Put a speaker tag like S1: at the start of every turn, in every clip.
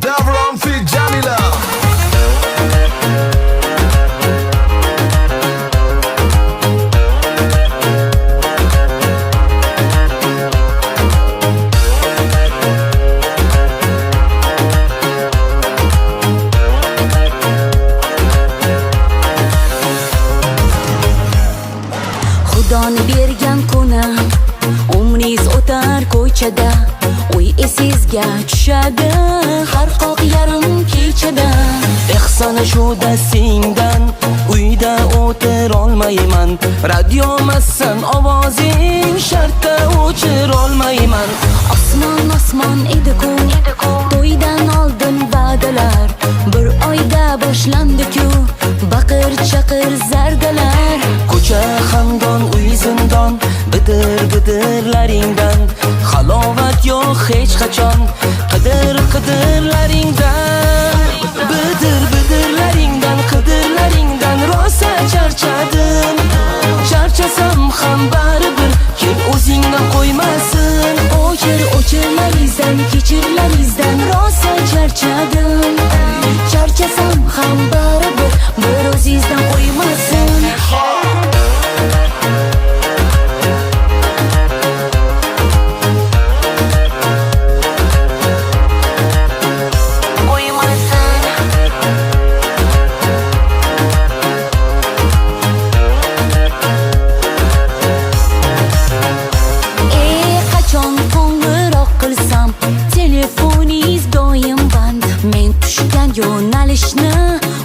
S1: Davron fi Jamila.
S2: Xudoni bergan kunam, umringiz o'tar ko'chada, uy esingizga tushadi har qoq yarim kechada.
S3: Ehsoni shuda singdan, uyda o'tir olmayman. Radiomassan ovozing shartta o'chir olmayman.
S2: Osmon osmon edi-ku, to'ydan oldin va'dalar, bir oyda boshlandi-ku baqir chaqir zardalar.
S3: Ko'cha xandon, uy zindon, bidir-bidirlaringdan halovat yo'q hech qachon. Qidirlaringdan, bidir-bidirlaringdan, qidirlaringdan rosa charchadim. Charchasam ham baribir kel o'zingdan qo'ymasin.
S2: O'chirlaringizdan, kechirlaringizdan rosa charchadim. Charchasam ham baribir bir o'zingizdan qo'ymasin. Qachon qo'ng'iroq qilsam telefoningiz doim band. Men tushgan yo'nalishni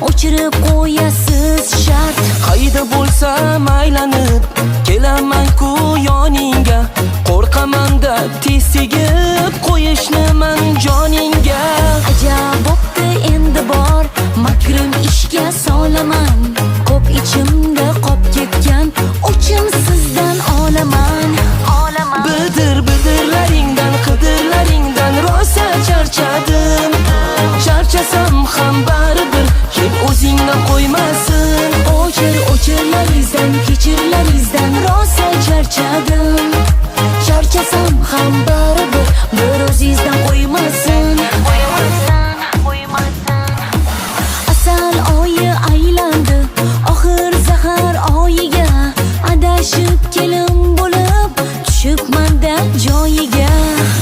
S2: o'chirib qo'yasiz shart.
S3: Qayda bo'lsam aylanib kelaman-ku yoningga. Qo'rqaman-da tez tegib qo'yishni man joningga.
S2: Ajab bo'pti endi bor makrim ishga solaman. Ko'p ichimda qop ketgan o'chim sizdan olaman.
S3: Bidir-bidirlaringdan, qidirlaringdan rosa charchadim. Charchasam ham baribir kel o'zingdan qo'ymasin.
S2: O'chirlaringizdan, kechirlaringizdan rosa charchadim. Charchasam ham